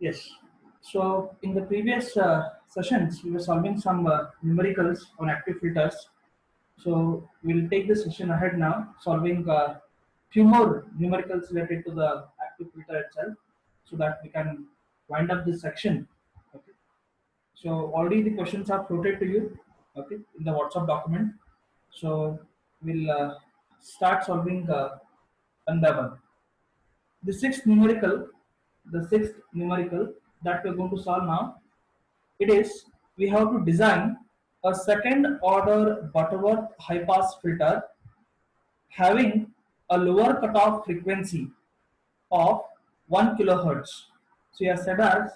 Yes. So in the previous sessions, we were solving some numericals on active filters. So we'll take the session ahead now, solving few more numericals related to the active filter itself, so that we can wind up this section. Okay. So already the questions are floated to you, okay, in the WhatsApp document. So we'll start solving one by one. The sixth numerical that we're going to solve now, it is we have to design a second order Butterworth high pass filter having a lower cutoff frequency of 1 kilohertz. So he has said us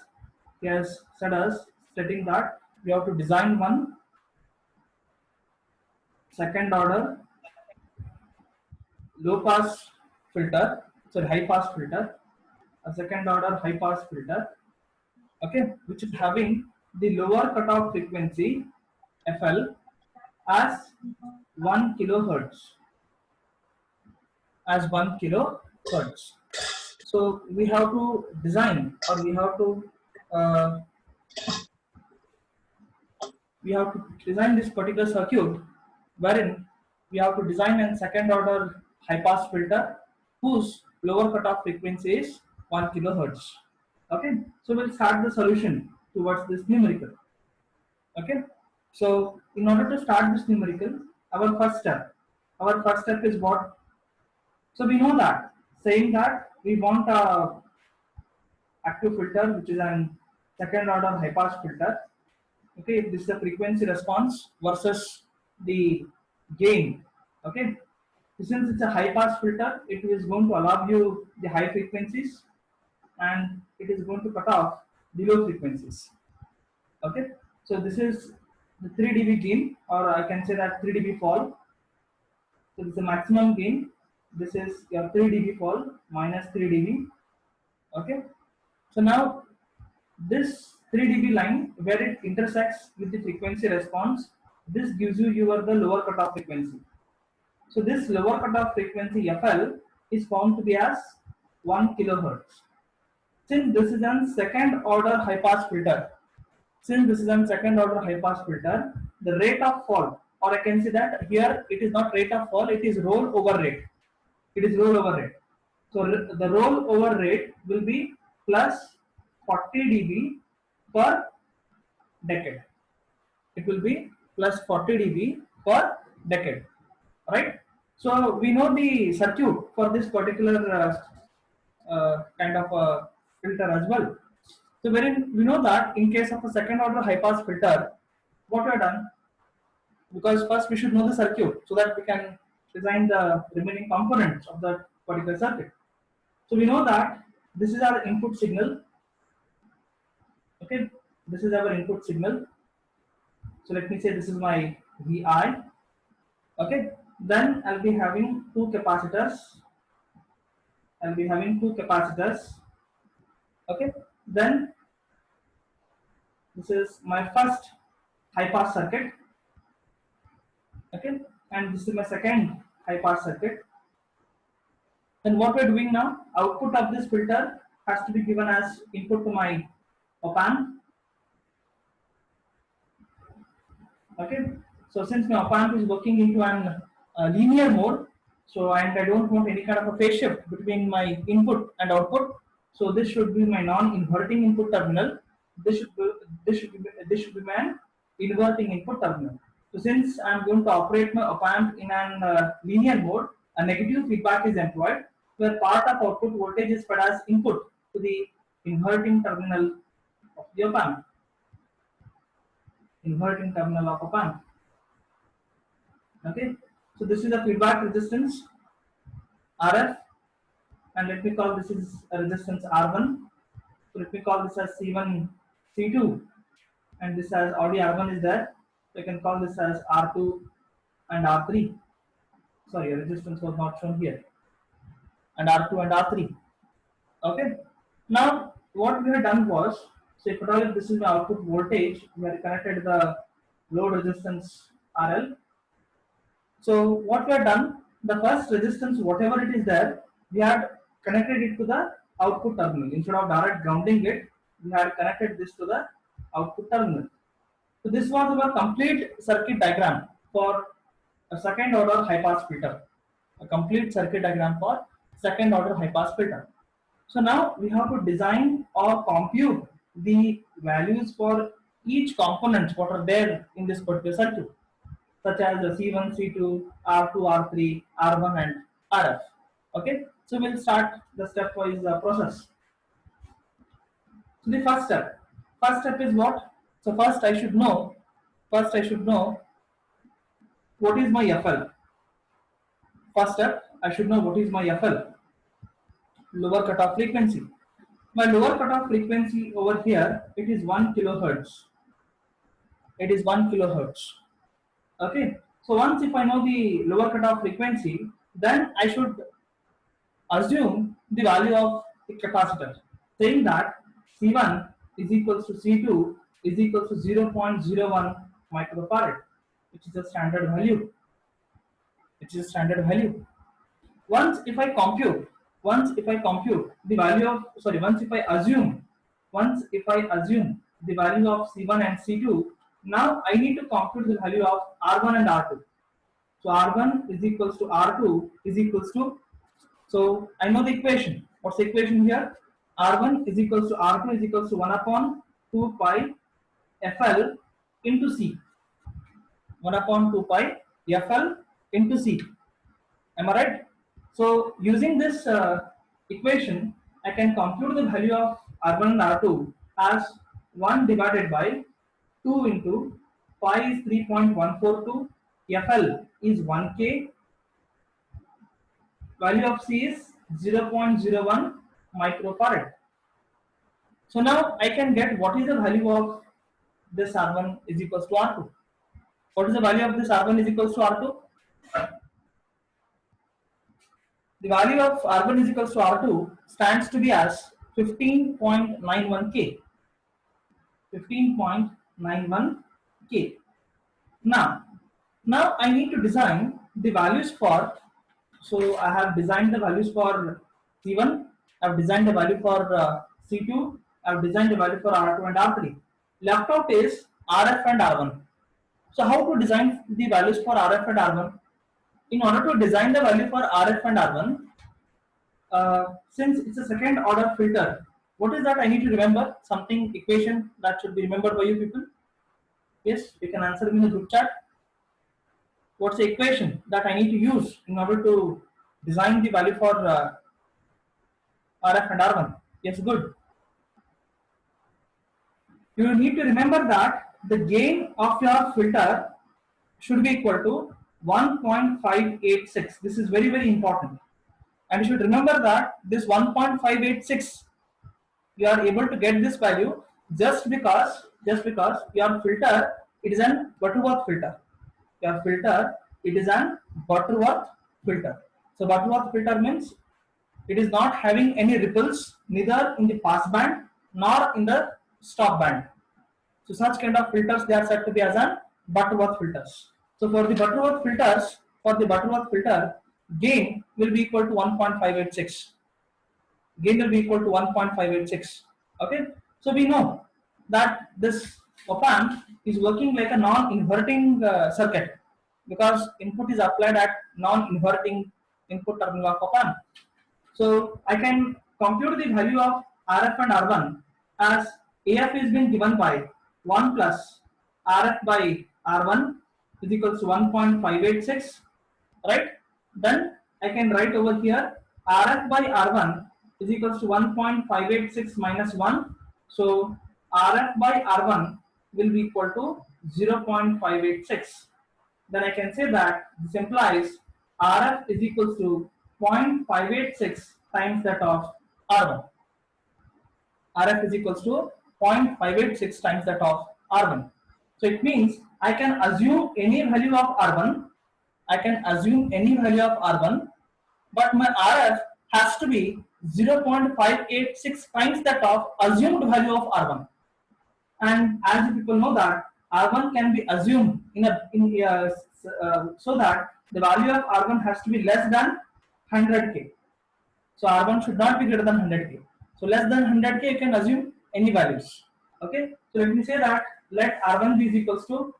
stating that we have to design one second order low pass filter, sorry, high pass filter, a second order high pass filter, okay, which is having the lower cutoff frequency FL as 1 kilohertz, as 1 kilohertz. So we have to design, or uh, we have to design this particular circuit wherein we have to design a second order high pass filter whose lower cutoff frequency is 1 kilohertz. Okay, so we'll start the solution towards this numerical. Okay, so in order to start this numerical, our first step is what? So we know that saying that we want a active filter which is an second order high pass filter. Okay, this is the frequency response versus the gain. Okay, since it's a high pass filter, it is going to allow you the high frequencies and it is going to cut off the low frequencies. Okay, so this is the 3 dB gain, or I can say that 3 dB fall. So this is the maximum gain. This is your 3 dB fall minus 3 dB. Okay, so now this 3 dB line where it intersects with the frequency response, this gives you your the lower cutoff frequency. So this lower cutoff frequency FL is found to be as 1 kilohertz. Since this is a second order high pass filter, the rate of fall, or I can say that here it is not rate of fall, it is rollover rate. So the rollover rate will be plus 40 dB per decade. It will be plus 40 dB per decade, right? So we know the circuit for this particular kind of filter as well. So wherein we know that in case of a second order high pass filter, what we have done, because first we should know the circuit so that we can design the remaining components of the particular circuit. So we know that this is our input signal. Okay, this is our input signal. So let me say this is my VI. Okay, then I'll be having two capacitors. Okay, then this is my first high pass circuit. Okay, and this is my second high pass circuit. Then what we're doing now, output of this filter has to be given as input to my op amp. Okay, so since my op amp is working into an linear mode, so and I don't want any kind of a phase shift between my input and output, so this should be my non-inverting input terminal. This should be my inverting input terminal. So since I'm going to operate my op amp in an linear mode, a negative feedback is employed, where part of output voltage is fed as input to the inverting terminal of the op amp. Okay, so this is the feedback resistance RF, and let me call this is a resistance R1. So let me call this as C1, C2, and this as already R1 is there. So I can call this as R2 and R3. Sorry, resistance was not shown here. And R2 and R3. Okay. Now what we have done was, say for all this is the output voltage, we have connected the load resistance RL. So what we have done, the first resistance, whatever it is there, we had connected it to the output terminal. Instead of direct grounding it, we had connected this to the output terminal. So this was our complete circuit diagram for a second order high pass filter. A complete circuit diagram for second order high pass filter. So now we have to design or compute the values for each component what are there in this particular circuit, such as the C1, C2, R2, R3, R1 and RF. Okay, so we'll start the stepwise process. So the first step is what? So first I should know what is my FL. First step, I should know what is my FL, lower cutoff frequency. My lower cutoff frequency over here, it is 1 kilohertz. It is 1 kilohertz. Okay. So once if I know the lower cutoff frequency, then I should assume the value of the capacitor, saying that C1 is equals to C2 is equals to 0.01 microfarad, which is a standard value. Once if I compute the value of once if I assume the value of C1 and C2, now I need to compute the value of R1 and R2. So R1 is equals to R2 is equals to, so I know the equation. What's the equation here? R1 is equals to R2 is equals to 1 upon 2 pi FL into C. 1 upon 2 pi FL into C. Am I right? So using this equation, I can compute the value of R1 and R2 as 1 divided by 2 into pi is 3.142, FL is 1K, value of C is 0.01 microfarad. So now I can get what is the value of this R1 is equals to R2. What is the value of this R1 is equals to R2? The value of R1 is equals to R2 stands to be as 15.91 K. 15.91 K. Now I need to design the values for, so I have designed the values for C1, I have designed the value for C2, I have designed the value for R2 and R3. Left out is RF and R1. So how to design the values for RF and R1? In order to design the value for RF and R1, since it's a second order filter, what is that I need to remember? Something equation that should be remembered by you people? Yes, you can answer me in the group chat. What's the equation that I need to use in order to design the value for RF and R1? Yes, good. You need to remember that the gain of your filter should be equal to 1.586. This is very, very important. And you should remember that this 1.586, you are able to get this value just because your filter, it is an Butterworth filter. Your filter, it is an Butterworth filter. So Butterworth filter means it is not having any ripples, neither in the pass band nor in the stop band. So such kind of filters, they are said to be as an Butterworth filters. So for the Butterworth filter, gain will be equal to 1.586. Gain will be equal to 1.586. Okay. So we know that this op-amp is working like a non-inverting circuit, because input is applied at non-inverting input terminal of op-amp. So I can compute the value of RF and R1 as AF is being given by 1 plus RF by R1 is equals to 1.586, right? Then I can write over here RF by R1 is equals to 1.586 minus 1. So RF by R1 will be equal to 0.586. Then I can say that this implies RF is equals to 0.586 times that of R1. RF is equals to 0.586 times that of R1. So it means I can assume any value of R1. But my RF has to be 0.586 times that of assumed value of R1. And as you people know that R1 can be assumed so that the value of R1 has to be less than 100K. So R1 should not be greater than 100K. So less than 100K you can assume any values. Okay, so let me say that let R1 be equals to,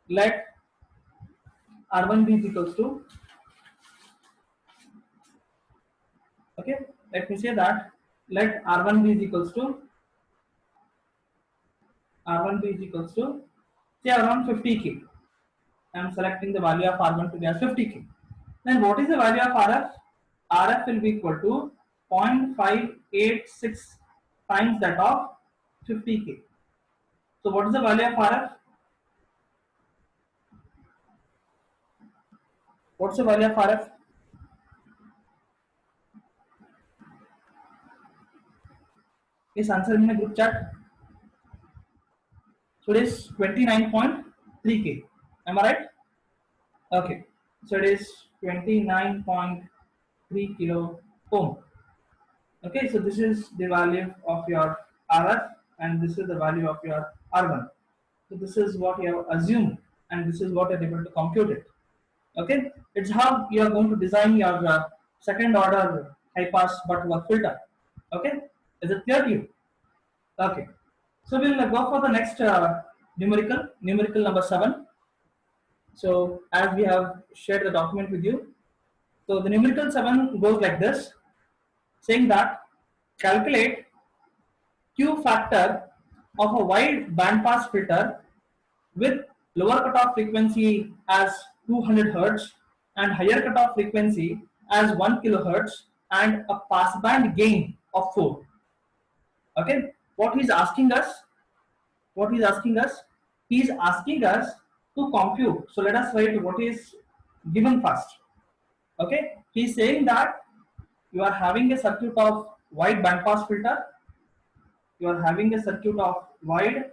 let R1 be equals to, okay, let me say that let R1 be equals to, R1 be equals to say around 50k. I am selecting the value of R1 to be as 50k. Then what is the value of RF? RF will be equal to 0.586 times that of 50k. So what is the value of RF? What's the value of RF? Is answer in the group chat. So it is 29.3k. Am I right? Okay. So it is 29.3 kilo ohm. Okay. So this is the value of your RF and this is the value of your R1. So this is what you have assumed and this is what you are able to compute it. Okay. It's how you are going to design your second order high pass Butterworth filter. Okay. Is it clear to you? Okay. So we'll go for the next numerical number 7. So as we have shared the document with you, so the numerical 7 goes like this, saying that calculate Q factor of a wide bandpass filter with lower cutoff frequency as 200 Hz and higher cutoff frequency as 1 kHz and a passband gain of 4. Okay, what he's asking us, he's asking us to compute. So let us write what is given first. Okay, he's saying that you are having a circuit of wide bandpass filter, you are having a circuit of wide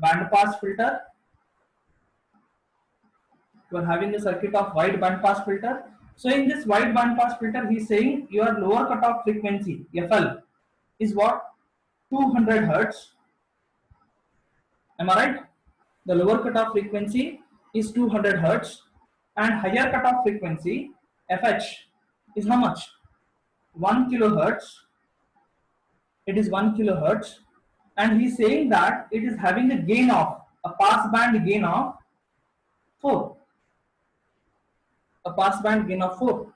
bandpass filter, you are having a circuit of wide bandpass filter. So in this wide bandpass filter, he is saying your lower cutoff frequency FL is what? 200 Hertz. Am I right? The lower cutoff frequency is 200 Hertz and higher cutoff frequency FH is how much? 1 kilohertz. It is 1 kilohertz, and he is saying that it is having a gain of a passband gain of 4. A passband gain of 4.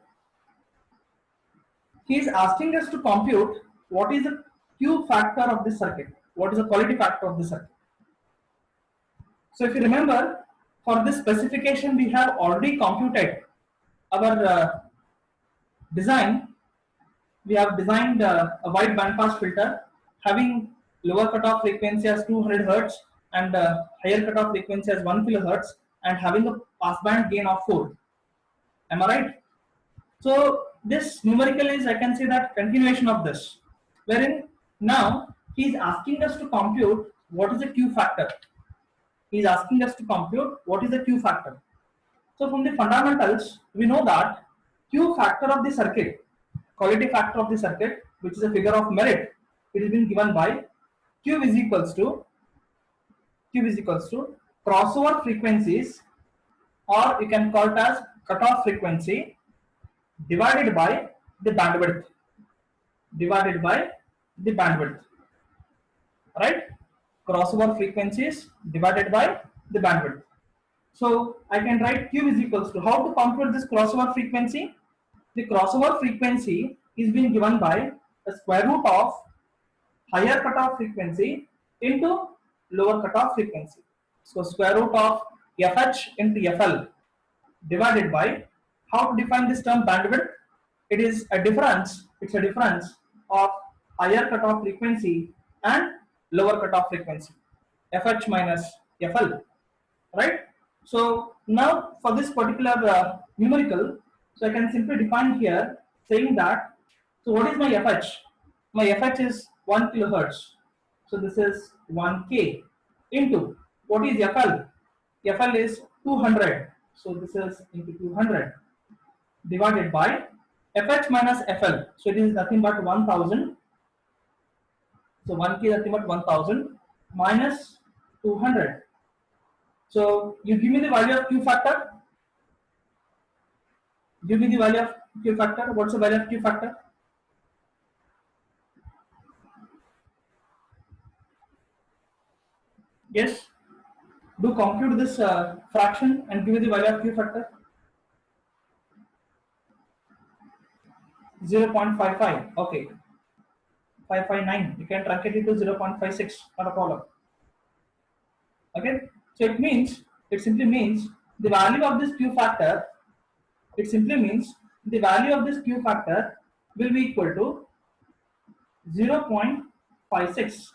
He is asking us to compute what is the Q factor of this circuit, what is the quality factor of the circuit. So if you remember, for this specification we have already computed our design. We have designed a wide bandpass filter having lower cutoff frequency as 200 Hz and higher cutoff frequency as 1 kHz and having a passband gain of 4. Am I right? So this numerical is, I can say that, continuation of this, wherein now he is asking us to compute what is the Q factor. He is asking us to compute what is the Q factor. So from the fundamentals, we know that Q factor of the circuit, quality factor of the circuit, which is a figure of merit, it has been given by Q is equals to crossover frequencies, or you can call it as cutoff frequency divided by the bandwidth, right? Crossover frequencies divided by the bandwidth. So I can write Q is equals to, how to compute this crossover frequency? The crossover frequency is being given by the square root of higher cutoff frequency into lower cutoff frequency. So square root of FH into FL divided by, how to define this term bandwidth? It is a difference, of higher cutoff frequency and lower cutoff frequency, FH minus FL, right? So now for this particular numerical, so I can simply define here saying that, so what is my FH? My FH is 1 kilohertz. So this is 1K into, what is FL? FL is 200. So this is into 200 divided by FH minus FL. So it is nothing but 1000. So 1K is nothing but 1000 minus 200. So you give me the value of Q factor. Give me the value of Q factor. What's the value of Q factor? Yes. Do compute this fraction and give me the value of Q factor. 0.55. Okay. 559. You can truncate it to 0.56. Not a problem. Okay. So it simply means the value of this Q factor. It simply means the value of this Q factor will be equal to 0.56.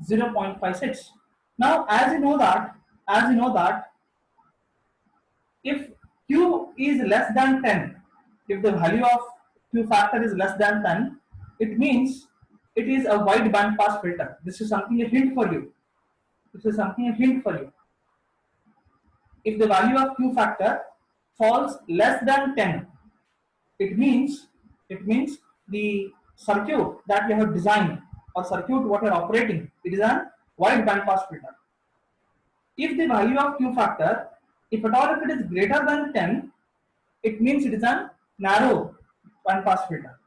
0.56. Now, as you know that if Q is less than 10, if the value of Q factor is less than 10, it means it is a wide band pass filter. This is something a hint for you. This is something a hint for you. If the value of Q factor falls less than 10, it means the circuit that you have designed or circuit what you are operating, it is a wide band pass filter. If the value of Q factor, if at all if it is greater than 10, it means it is a narrow band pass filter.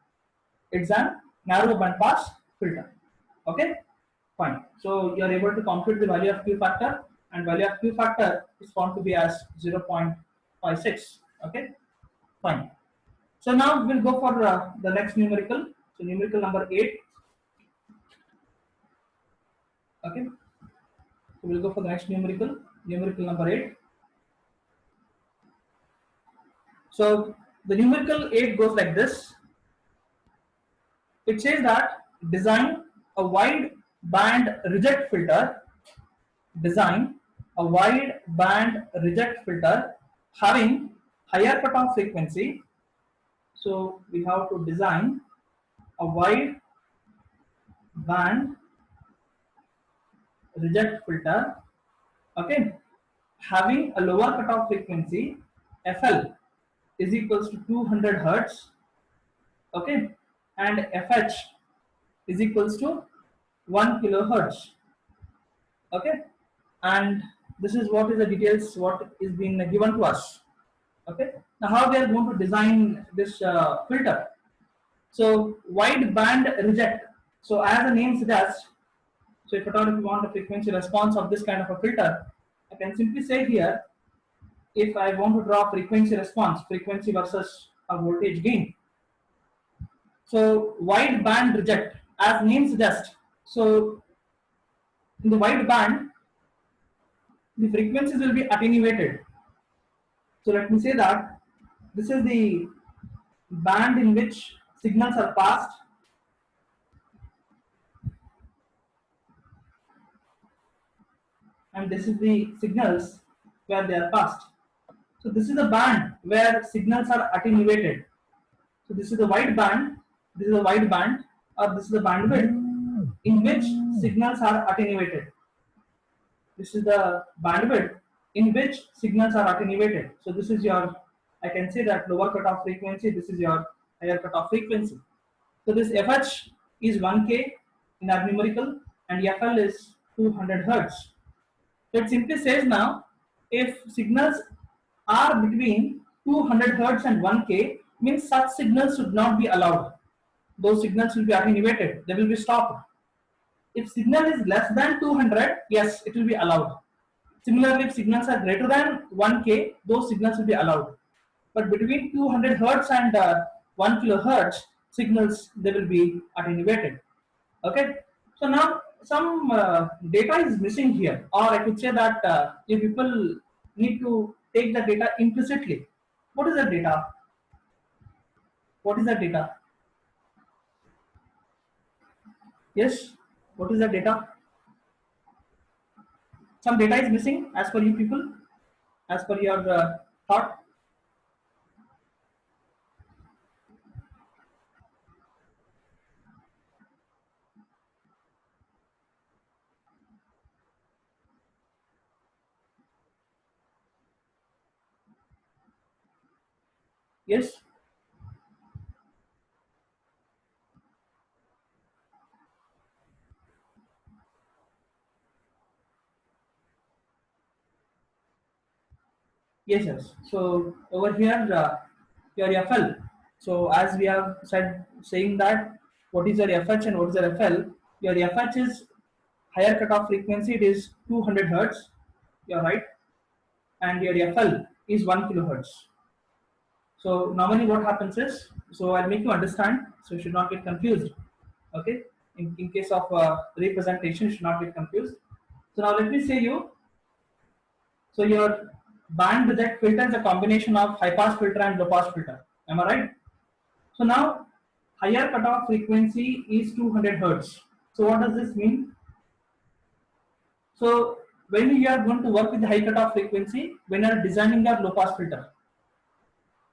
It's a narrow band pass filter. Okay, fine. So you are able to compute the value of Q factor, and value of Q factor is found to be as 0.56. Okay, fine. So now we'll go for the next numerical. So numerical number 8. Okay, so we'll go for the next numerical. Numerical number 8. So the numerical 8 goes like this. It says that design a wide band reject filter. Design a wide band reject filter having higher cutoff frequency. So we have to design a wide band reject filter, okay, having a lower cutoff frequency. FL is equals to 200 hertz, okay, and FH is equals to 1 kilohertz, okay, and this is what is the details what is being given to us. Okay, now how we are going to design this filter. So wide band reject. So as the name suggests, so if at all if you want a frequency response of this kind of a filter, I can simply say here, if I want to draw frequency response, frequency versus a voltage gain. So wide band reject, as name suggests. So in the wide band, the frequencies will be attenuated. So let me say that this is the band in which signals are passed, and this is the signals where they are passed. So this is the band where signals are attenuated. So this is the wide band, this is a wide band, or this is the bandwidth in which signals are attenuated. This is the bandwidth in which signals are attenuated. So this is your, I can say that lower cutoff frequency, this is your higher cutoff frequency. So this FH is 1K in our numerical and FL is 200 hertz. So it simply says now, if signals are between 200 hertz and 1K, means such signals should not be allowed. Those signals will be attenuated, they will be stopped. If signal is less than 200, yes, it will be allowed. Similarly, if signals are greater than 1K, those signals will be allowed. But between 200 hertz and 1 kilohertz, signals, they will be attenuated. Okay. So now some data is missing here, or I could say that you people need to take the data implicitly. What is the data? What is the data? Yes. What is the data? Some data is missing as per you people, as per your thought. Yes. Yes, yes. So over here, your FL. So as we have said, saying that what is your FH and what is your FL? Your FH is higher cutoff frequency, it is 200 hertz. You're right. And your FL is 1 kilohertz. So normally what happens is, so I'll make you understand, so you should not get confused. Okay, in case of representation, you should not get confused. So now let me say you, so your band reject filter is a combination of high pass filter and low pass filter. Am I right? So now higher cutoff frequency is 200 hertz. So what does this mean? So when you are going to work with the high cutoff frequency, when you are designing your low pass filter,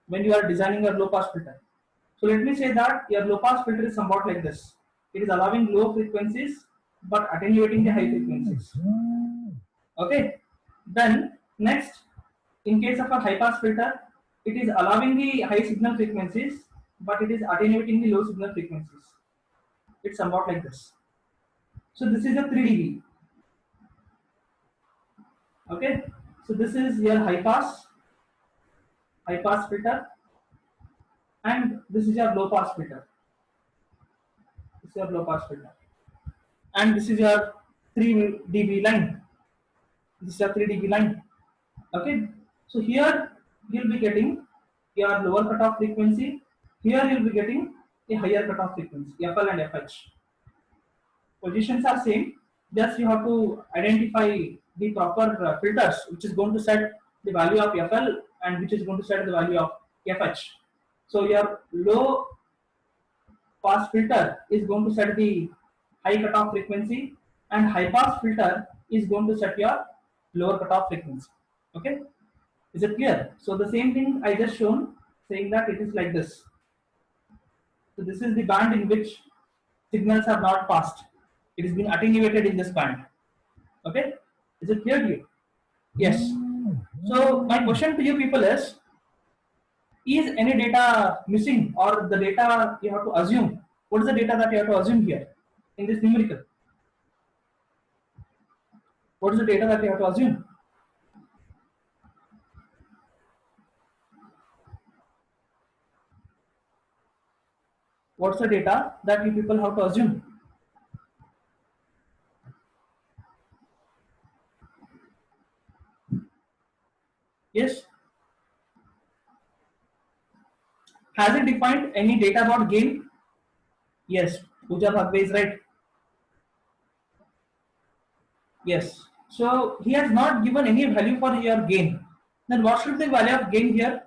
when you are designing your low pass filter. So let me say that your low pass filter is somewhat like this. It is allowing low frequencies but attenuating the high frequencies. Okay. Then next, in case of a high pass filter, it is allowing the high signal frequencies but it is attenuating the low signal frequencies. It's somewhat like this. So this is a 3 dB. Okay. So this is your high pass filter, and this is your low pass filter. This is your low pass filter, and this is your 3 dB line. This is a 3 dB line. Okay, so here you'll be getting your lower cutoff frequency. Here you'll be getting a higher cutoff frequency, FL and FH. Positions are same. Just you have to identify the proper filters, which is going to set the value of FL and which is going to set the value of FH. So your low pass filter is going to set the high cutoff frequency, and high pass filter is going to set your lower cutoff frequency. Okay, is it clear? So the same thing I just shown, saying that it is like this. So this is the band in which signals are not passed. It is being attenuated in this band. Okay, is it clear to you? Yes. So my question to you people is any data missing, or the data you have to assume? What is the data that you have to assume here in this numerical? What is the data that you have to assume? What's the data that you people have to assume? Yes. Has it defined any data about gain? Yes. Pooja Bhagwe is right. Yes. So he has not given any value for your gain. Then what should be the value of gain here?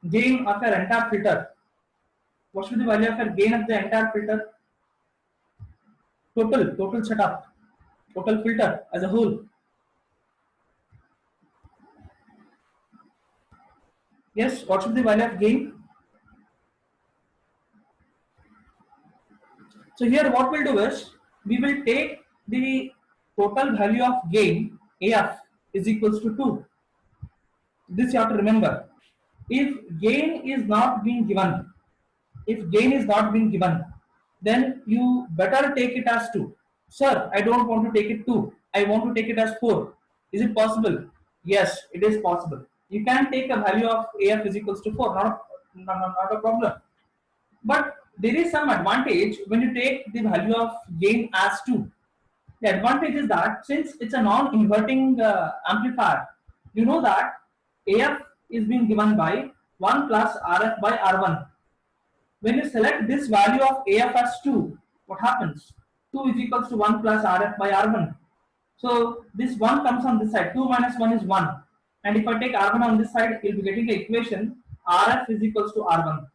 Gain of your entire filter. What should be the value of your gain of the entire filter? Total setup, total filter as a whole. Yes, what should be the value of gain? So here what we'll do is, we will take the total value of gain, AF, is equals to 2. This you have to remember. If gain is not being given, then you better take it as 2. Sir, I don't want to take it 2. I want to take it as 4. Is it possible? Yes, it is possible. You can take a value of AF is equals to 4, not a problem. But there is some advantage when you take the value of gain as 2. The advantage is that since it's a non-inverting amplifier, you know that AF is being given by 1 plus RF by R1. When you select this value of AF as 2, what happens? 2 is equals to 1 plus RF by R1. So this 1 comes on this side, 2 minus 1 is 1. And if I take R1 on this side, you'll be getting the equation RF is equals to R1.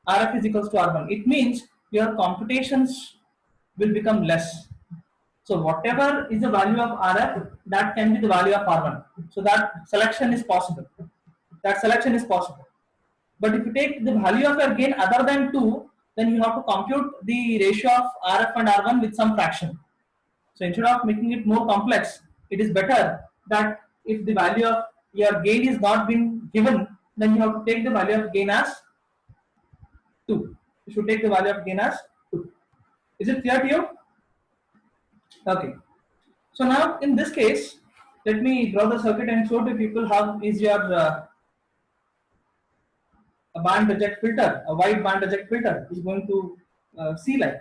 RF is equals to R1. It means your computations will become less. So whatever is the value of RF, that can be the value of R1. So that selection is possible. But if you take the value of your gain other than 2, then you have to compute the ratio of RF and R1 with some fraction. So instead of making it more complex, it is better that if the value of your gain is not being given, then you have to take the value of gain as 2. You should take the value of gain as 2. Is it clear to you? Okay. So now in this case, let me draw the circuit and show to people how is your a band reject filter, a wide band reject filter is going to see like.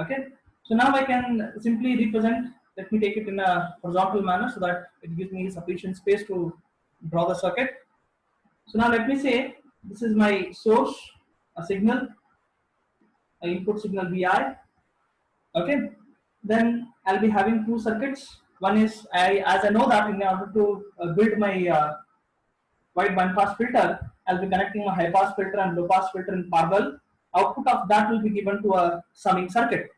Okay. So now I can simply represent, let me take it in a horizontal manner so that it gives me sufficient space to draw the circuit. So now let me say this is my source, a signal, an input signal Vi. Okay, then I'll be having two circuits. One is, as I know that in order to build my wide band pass filter, I'll be connecting a high pass filter and low pass filter in parallel. Output of that will be given to a summing circuit.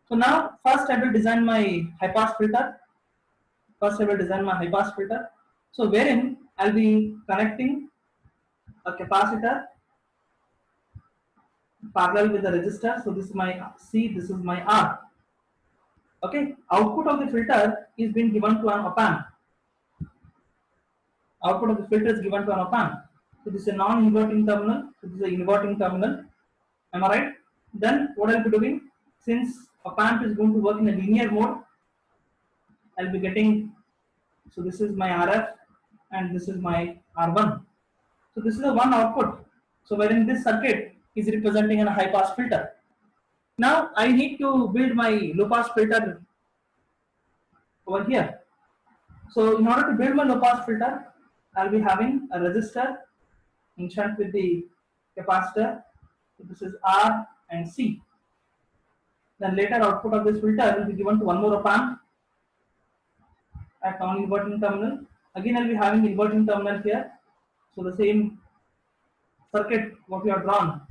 So now first I will design my high pass filter. First I will design my high pass filter. So wherein I'll be connecting a capacitor parallel with the resistor. So this is my C, this is my R. Okay, output of the filter is being given to an op amp. Output of the filter is given to an op amp. So this is a non-inverting terminal. So this is a inverting terminal. Am I right? Then what I'll be doing, since op amp is going to work in a linear mode, I'll be getting, so this is my RF and this is my R1. So this is a one output. So wherein this circuit is representing a high pass filter. Now I need to build my low pass filter over here. So in order to build my low pass filter, I'll be having a resistor in shunt with the capacitor. So this is R and C. Then later output of this filter will be given to one more op amp at non-inverting terminal. Again I'll be having inverting terminal here. So the same circuit what we have drawn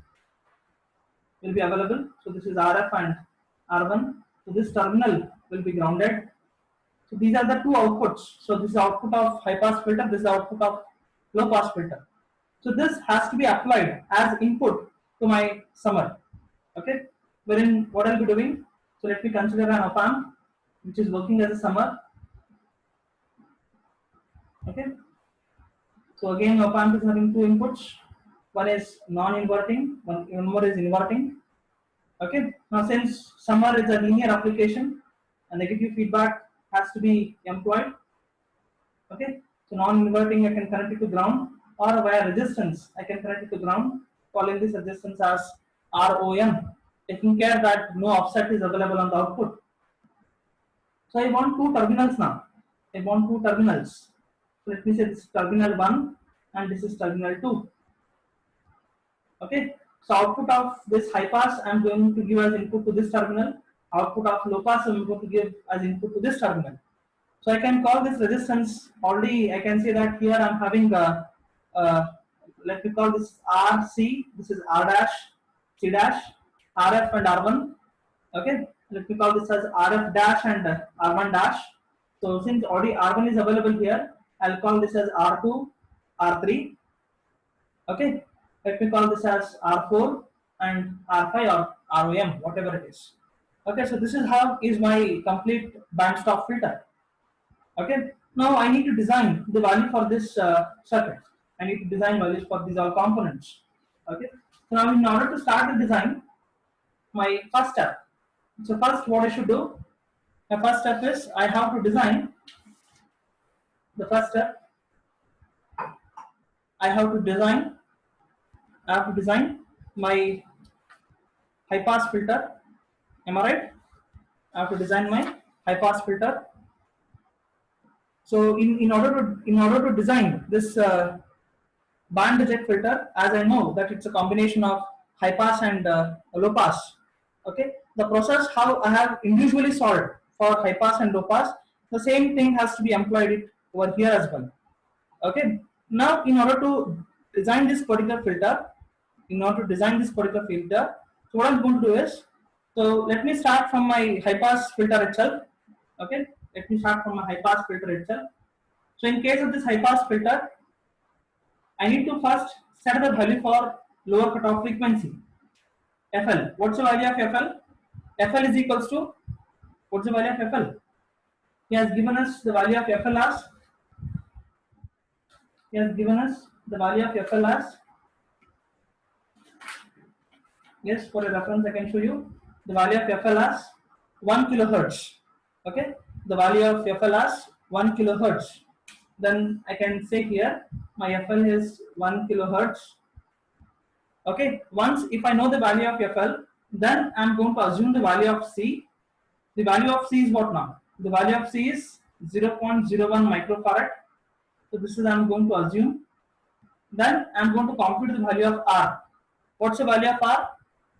will be available. So this is RF and R1. So this terminal will be grounded. So these are the two outputs. So this is output of high pass filter, this is output of low pass filter. So this has to be applied as input to my summer. Okay, wherein what I'll be doing, so let me consider an op amp which is working as a summer. Okay, so again op amp is having two inputs. One is non-inverting, one more is inverting. Okay, now since summer is a linear application, a negative feedback has to be employed. Okay, so non-inverting I can connect it to ground, or via resistance I can connect it to ground, calling this resistance as ROM, taking care that no offset is available on the output. So I want two terminals now. I want two terminals. So let me say this is terminal 1 and this is terminal 2. Okay, so output of this high pass I am going to give as input to this terminal. Output of low pass I am going to give as input to this terminal. So I can call this resistance, already I can say that here I am having let me call this RC, this is R dash, C dash, RF and R1. Okay, let me call this as RF dash and R1 dash. So since already R1 is available here, I'll call this as R2, R3. Okay, let me call this as R4 and R5 or ROM, whatever it is. Okay, so this is how is my complete band stop filter. Okay, now I need to design the value for this circuit. I need to design values for these all components. Okay, so now in order to start the design, my first step. So first what I should do, my first step is I have to design, the first step, I have to design my high pass filter. Am I right? I have to design my high pass filter. So in order to design this band reject filter, as I know that it's a combination of high pass and low pass. Okay, the process how I have individually solved for high pass and low pass, the same thing has to be employed over here as well. Okay, now in order to design this particular filter, so what I'm going to do is, so let me start from my high pass filter itself. Okay, let me start from my high pass filter itself. So in case of this high pass filter, I need to first set the value for lower cutoff frequency, FL. What's the value of FL? FL is equals to, what's the value of FL? He has given us the value of FL as, yes, for a reference I can show you the value of FL as 1 kilohertz. Okay, the value of FL as 1 kilohertz. Then I can say here my FL is 1 kilohertz. Okay, once if I know the value of FL, then I'm going to assume the value of C The value of C is what now? The value of C is 0.01 microfarad. So this is I am going to assume. Then I am going to compute the value of R. What's the value of R?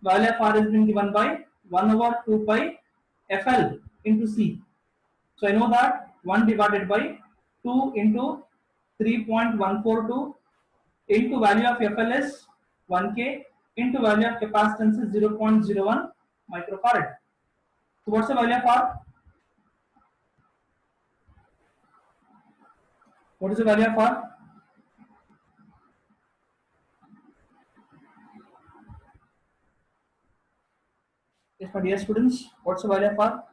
Value of R is being given by 1 over 2 pi FL into C. So I know that 1 divided by 2 into 3.142 into value of FL is 1K into value of capacitance is 0.01 microfarad. So what's the value of R? What is the value of R? Yes, my dear students, what's the value of R?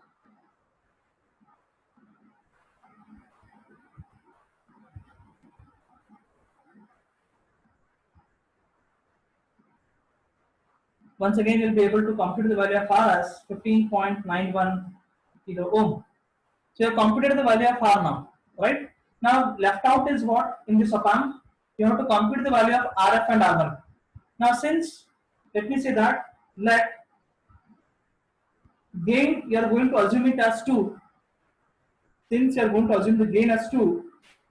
Once again, you'll be able to compute the value of R as 15.91 kilo ohm. So you have computed the value of R now, right? Now left out is what in this op-amp? You have to compute the value of RF and R1. Now since, let me say that, let gain, you are going to assume it as 2. Since you are going to assume the gain as 2,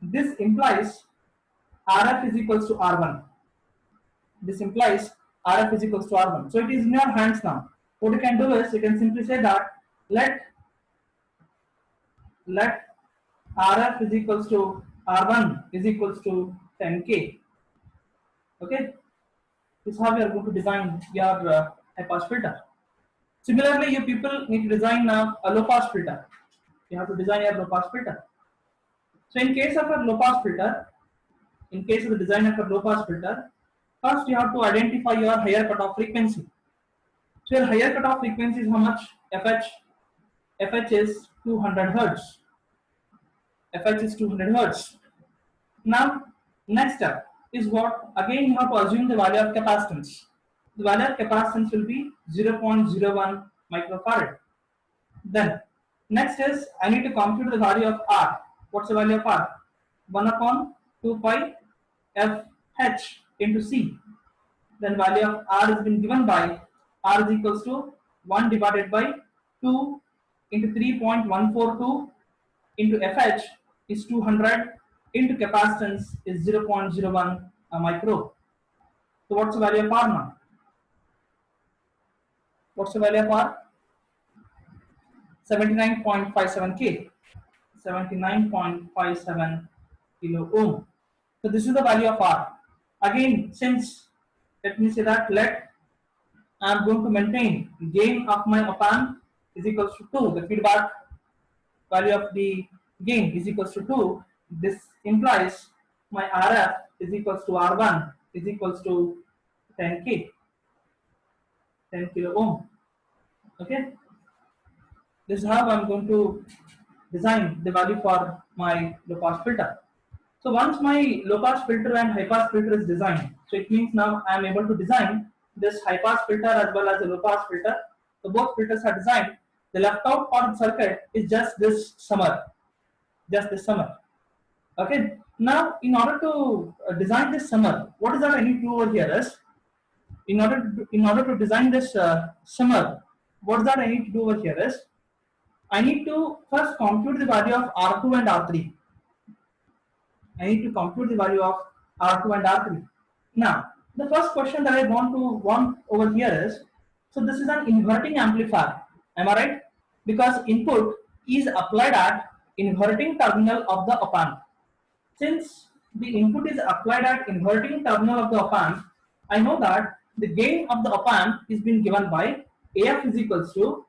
this implies RF is equals to R1. This implies RF is equals to R1. So it is in your hands now. What you can do is, you can simply say that let RF is equals to R1 is equals to 10K. Okay, this is how we are going to design your high pass filter. Similarly, you people need to design a low pass filter. You have to design your low pass filter. So in case of a low pass filter, in case of the design of a low pass filter, first you have to identify your higher cutoff frequency. So your higher cutoff frequency is how much? FH. FH is 200 hertz. FH is 200 hertz. Now, next step is what? Again, you have to assume the value of capacitance. The value of capacitance will be 0.01 microfarad. Then, next is I need to compute the value of R. What's the value of R? 1 upon 2 pi FH into C. Then value of R has been given by R is equals to 1 divided by 2 into 3.142 into FH is 200 into capacitance is 0.01 micro. So what's the value of R now? What's the value of R? 79.57 K. 79.57 kilo ohm. So this is the value of R. Again, since let me say that I am going to maintain gain of my op-amp is equals to 2. The feedback value of the gain is equals to 2. This implies my RF is equals to R1 is equals to 10K, 10 kilo ohm. Okay. This is how I am going to design the value for my low pass filter. So once my low pass filter and high pass filter is designed, so it means now I am able to design this high pass filter as well as the low pass filter. So both filters are designed. The left out part of the circuit is just this summer, Okay. Now, in order to design this summer, what is that I need to do over here is, in order to design this summer, what is that I need to do over here is, I need to first compute the value of R2 and R3. I need to compute the value of R2 and R3. Now, the first question that I want over here is, so this is an inverting amplifier, am I right? Because input is applied at inverting terminal of the op-amp. Since the input is applied at inverting terminal of the op-amp, I know that the gain of the op-amp is being given by AF is equals to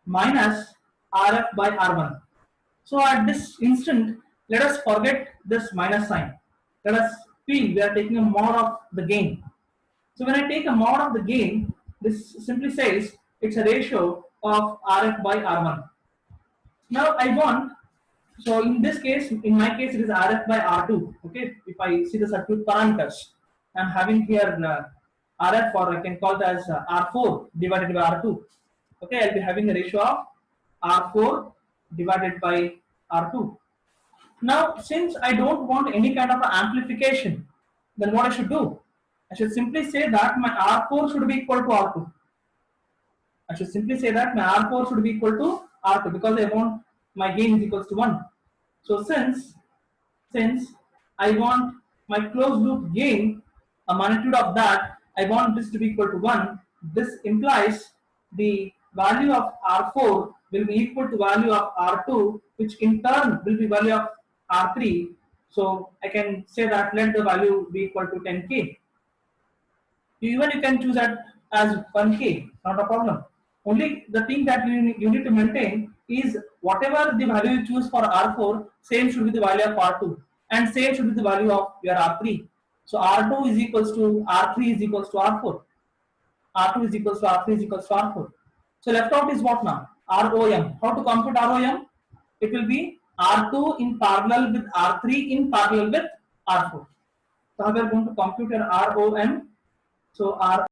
minus RF by R1. So at this instant, let us forget this minus sign. Let us feel we are taking a mod of the gain. So when I take a mod of the gain, this simply says it's a ratio of RF by R1. Now I want, so in this case, in my case, it is RF by R2. Okay, if I see the circuit parameters, I'm having here RF, or I can call it as R4 divided by R2. Okay, I'll be having a ratio of R4 divided by R2. Now, since I don't want any kind of amplification, then what I should do? I should simply say that my R4 should be equal to R2. I should simply say that my R4 should be equal to R2 because I want my gain is equals to 1. So since I want my closed loop gain, a magnitude of that, I want this to be equal to 1. This implies the value of R4 will be equal to value of R2, which in turn will be value of R3. So I can say that let the value be equal to 10k. Even you can choose that as 1k, not a problem. Only the thing that you need to maintain is whatever the value you choose for R4, same should be the value of R2 and same should be the value of your R3. So R2 is equals to R3 is equals to R4. R2 is equals to R3 is equals to R4. So left out is what now? ROM. How to compute ROM? It will be R2 in parallel with R3 in parallel with R4. So how we are going to compute your ROM? So R